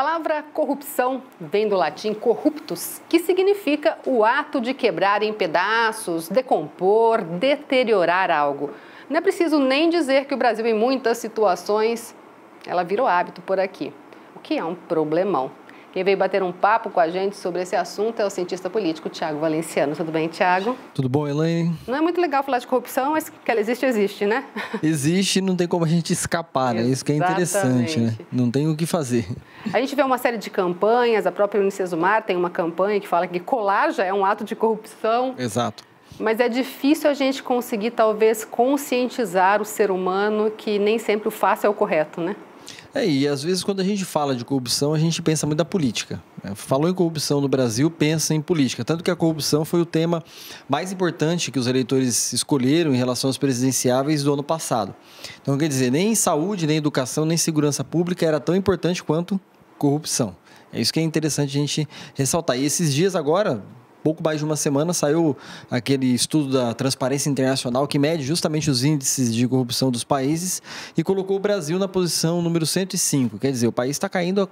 palavra corrupção vem do latim corruptus, que significa o ato de quebrar em pedaços, decompor, deteriorar algo. Não é preciso nem dizer que o Brasil, em muitas situações, ela virou hábito por aqui, o que é um problemão. Quem veio bater um papo com a gente sobre esse assunto é o cientista político Tiago Valenciano. Tudo bem, Tiago? Tudo bom, Elaine? Não é muito legal falar de corrupção, mas que ela existe, existe, né? Existe, não tem como a gente escapar, né? Isso que é interessante, né? Não tem o que fazer. A gente vê uma série de campanhas, a própria Unicesumar tem uma campanha que fala que colar já é um ato de corrupção. Exato. Mas é difícil a gente conseguir, talvez, conscientizar o ser humano que nem sempre o fácil é o correto, né? E às vezes quando a gente fala de corrupção, a gente pensa muito na política. Falou em corrupção no Brasil, pensa em política. Tanto que a corrupção foi o tema mais importante que os eleitores escolheram em relação aos presidenciáveis do ano passado. Então, quer dizer, nem saúde, nem educação, nem segurança pública era tão importante quanto corrupção. É isso que é interessante a gente ressaltar. E esses dias agora, pouco mais de uma semana, saiu aquele estudo da Transparência Internacional que mede justamente os índices de corrupção dos países e colocou o Brasil na posição número 105. Quer dizer, o país está caindo,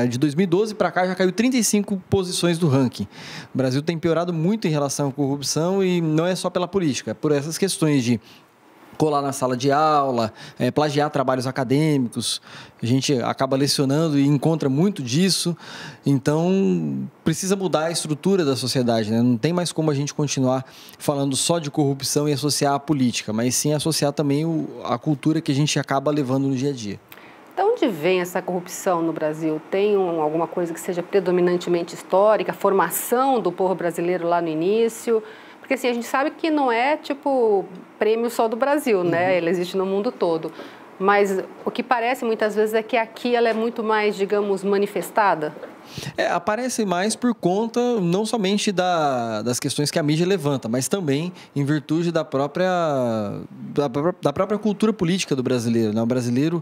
de 2012 para cá já caiu 35 posições do ranking. O Brasil tem piorado muito em relação à corrupção e não é só pela política, é por essas questões de colar na sala de aula, plagiar trabalhos acadêmicos. A gente acaba lecionando e encontra muito disso. Então, precisa mudar a estrutura da sociedade, né? Não tem mais como a gente continuar falando só de corrupção e associar a política, mas sim associar também a cultura que a gente acaba levando no dia a dia. De onde vem essa corrupção no Brasil? Tem alguma coisa que seja predominantemente histórica, a formação do povo brasileiro lá no início? Porque assim, a gente sabe que não é tipo prêmio só do Brasil, né? Ela existe no mundo todo. Mas o que parece muitas vezes é que aqui ela é muito mais, digamos, manifestada. Aparece mais por conta não somente das questões que a mídia levanta, mas também em virtude da própria cultura política do brasileiro, né? O brasileiro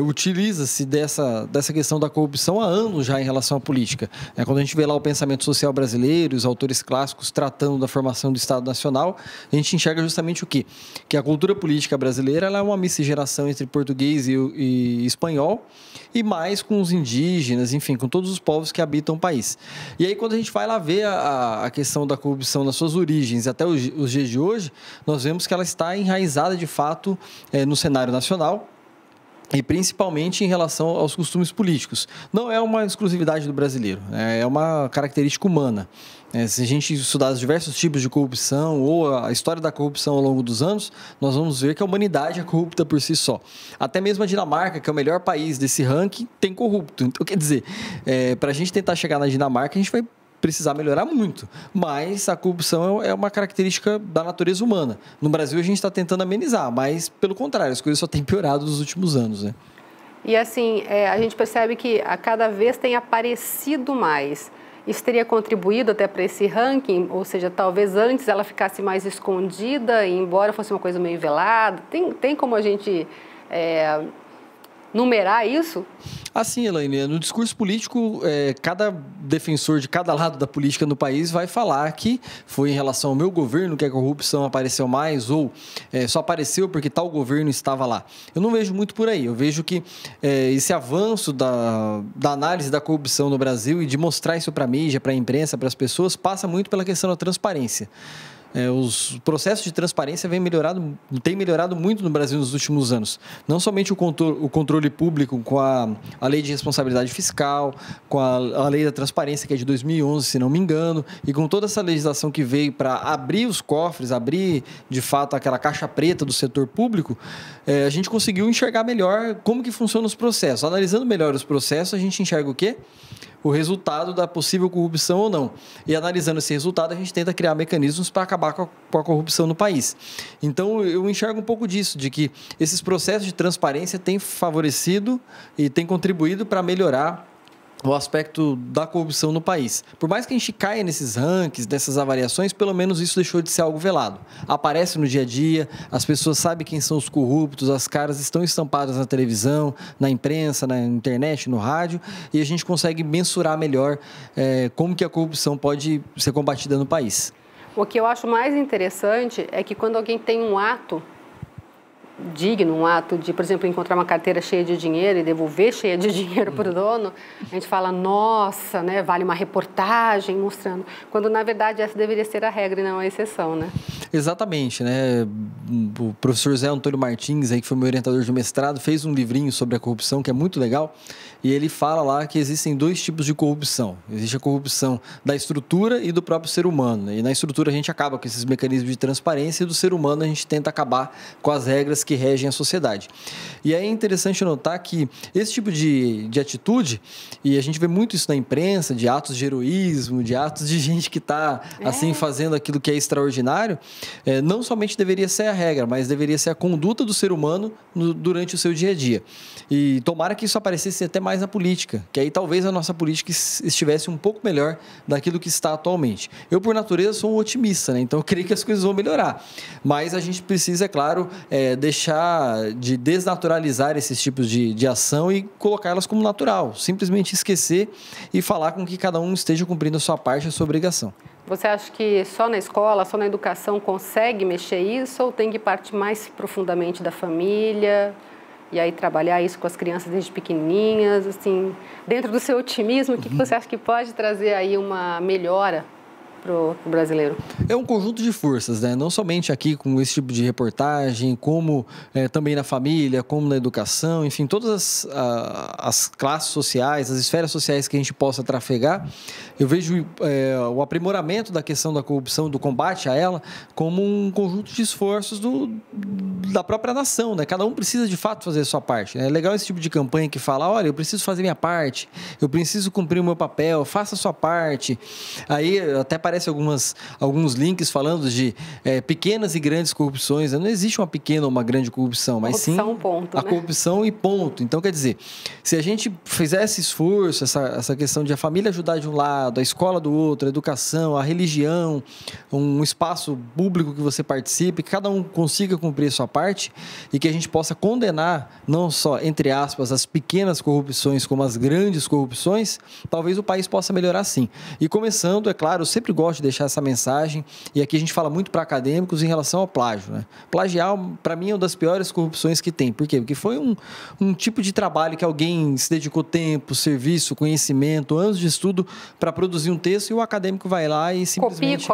utiliza-se dessa questão da corrupção há anos já em relação à política. Quando a gente vê lá o pensamento social brasileiro, os autores clássicos tratando da formação do Estado Nacional, a gente enxerga justamente o quê? Que a cultura política brasileira ela é uma miscigenação entre português e espanhol, e mais com os indígenas, enfim, com todos os povos que habitam o país. E aí, quando a gente vai lá ver a questão da corrupção nas suas origens até os dias de hoje, nós vemos que ela está enraizada, de fato, no cenário nacional, e principalmente em relação aos costumes políticos. Não é uma exclusividade do brasileiro, é uma característica humana. Se a gente estudar os diversos tipos de corrupção ou a história da corrupção ao longo dos anos, nós vamos ver que a humanidade é corrupta por si só. Até mesmo a Dinamarca, que é o melhor país desse ranking, tem corrupto. Então, quer dizer, para a gente tentar chegar na Dinamarca, a gente vai precisar melhorar muito, mas a corrupção é uma característica da natureza humana. No Brasil a gente está tentando amenizar, mas pelo contrário, as coisas só têm piorado nos últimos anos, né? E assim, a gente percebe que a cada vez tem aparecido mais. Isso teria contribuído até para esse ranking, ou seja, talvez antes ela ficasse mais escondida, embora fosse uma coisa meio velada. Tem como a gente numerar isso? Assim, Elaine, no discurso político, cada defensor de cada lado da política no país vai falar que foi em relação ao meu governo que a corrupção apareceu mais ou só apareceu porque tal governo estava lá. Eu não vejo muito por aí. Eu vejo que esse avanço da análise da corrupção no Brasil e de mostrar isso para a mídia, para a imprensa, para as pessoas, passa muito pela questão da transparência. Os processos de transparência têm melhorado muito no Brasil nos últimos anos. Não somente o controle público com a lei de responsabilidade fiscal, com a lei da transparência, que é de 2011, se não me engano, e com toda essa legislação que veio para abrir os cofres, abrir, de fato, aquela caixa preta do setor público, a gente conseguiu enxergar melhor como que funcionam os processos. Analisando melhor os processos, a gente enxerga o quê? O resultado da possível corrupção ou não. E analisando esse resultado, a gente tenta criar mecanismos para acabar com a corrupção no país. Então, eu enxergo um pouco disso, de que esses processos de transparência têm favorecido e têm contribuído para melhorar o aspecto da corrupção no país. Por mais que a gente caia nesses rankings, nessas avaliações, pelo menos isso deixou de ser algo velado. Aparece no dia a dia, as pessoas sabem quem são os corruptos, as caras estão estampadas na televisão, na imprensa, na internet, no rádio, e a gente consegue mensurar melhor como que a corrupção pode ser combatida no país. O que eu acho mais interessante é que quando alguém tem um ato digno, um ato de, por exemplo, encontrar uma carteira cheia de dinheiro e devolver cheia de dinheiro para o dono, a gente fala, nossa, né, vale uma reportagem mostrando, quando na verdade essa deveria ser a regra e não a exceção, né? Exatamente, né? O professor Zé Antônio Martins, aí, que foi meu orientador de mestrado, fez um livrinho sobre a corrupção que é muito legal, e ele fala lá que existem dois tipos de corrupção. Existe a corrupção da estrutura e do próprio ser humano, né? E na estrutura a gente acaba com esses mecanismos de transparência e do ser humano a gente tenta acabar com as regras que regem a sociedade. E aí é interessante notar que esse tipo de atitude, e a gente vê muito isso na imprensa, de atos de heroísmo, de atos de gente que está assim fazendo aquilo que é extraordinário, não somente deveria ser a regra, mas deveria ser a conduta do ser humano durante o seu dia a dia. E tomara que isso aparecesse até mais na política, que aí talvez a nossa política estivesse um pouco melhor daquilo que está atualmente. Eu, por natureza, sou um otimista, né? Então eu creio que as coisas vão melhorar. Mas a gente precisa, é claro, deixar de desnaturalizar esses tipos de ação e colocá-las como natural. Simplesmente esquecer e falar com que cada um esteja cumprindo a sua parte, a sua obrigação. Você acha que só na escola, só na educação consegue mexer isso ou tem que partir mais profundamente da família e aí trabalhar isso com as crianças desde pequenininhas? Assim, dentro do seu otimismo, o que você acha que pode trazer aí uma melhora para o brasileiro? É um conjunto de forças, né? Não somente aqui com esse tipo de reportagem, como também na família, como na educação, enfim, todas as classes sociais, as esferas sociais que a gente possa trafegar. Eu vejo o aprimoramento da questão da corrupção, do combate a ela, como um conjunto de esforços da própria nação, né? Cada um precisa de fato fazer a sua parte, né? É legal esse tipo de campanha que fala, olha, eu preciso fazer minha parte, eu preciso cumprir o meu papel, faça a sua parte. Aí até parece alguns links falando de pequenas e grandes corrupções. Não existe uma pequena ou uma grande corrupção, mas sim ponto, a corrupção e ponto. Então, quer dizer, se a gente fizesse esforço, essa questão de a família ajudar de um lado, a escola do outro, a educação, a religião, um espaço público que você participe, que cada um consiga cumprir a sua parte e que a gente possa condenar, não só, entre aspas, as pequenas corrupções como as grandes corrupções, talvez o país possa melhorar sim. E começando, é claro, eu sempre gosto de deixar essa mensagem, e aqui a gente fala muito para acadêmicos em relação ao plágio, né? Plagiar, para mim, é uma das piores corrupções que tem. Por quê? Porque foi um tipo de trabalho que alguém se dedicou tempo, serviço, conhecimento, anos de estudo para produzir um texto, e o acadêmico vai lá e simplesmente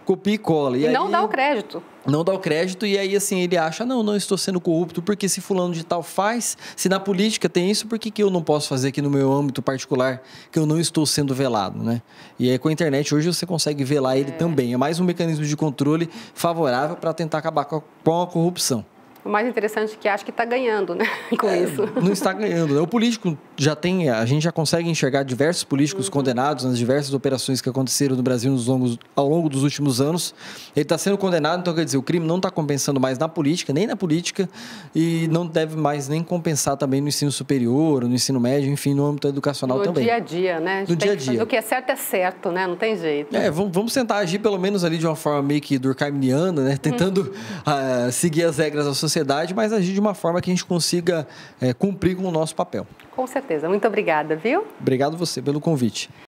copia e cola. E não dá o crédito. Não dá o crédito, e aí assim ele acha, não estou sendo corrupto, porque se fulano de tal faz, se na política tem isso, por que eu não posso fazer aqui no meu âmbito particular, que eu não estou sendo velado, né? E aí com a internet hoje você consegue velar ele também, é mais um mecanismo de controle favorável para tentar acabar com a corrupção. O mais interessante é que acho que está ganhando, né, com isso. Não está ganhando, né? O político a gente já consegue enxergar diversos políticos condenados nas diversas operações que aconteceram no Brasil ao longo dos últimos anos. Ele está sendo condenado, então quer dizer, o crime não está compensando mais na política, nem na política, e não deve mais nem compensar também no ensino superior, no ensino médio, enfim, no âmbito educacional também. No dia a dia, né? No dia a dia. O que é certo, né? Não tem jeito. Vamos tentar agir pelo menos ali de uma forma meio que durkheimiana, né? Tentando seguir as regras da sociedade, mas agir de uma forma que a gente consiga cumprir com o nosso papel. Com certeza. Muito obrigada, viu? Obrigado você pelo convite.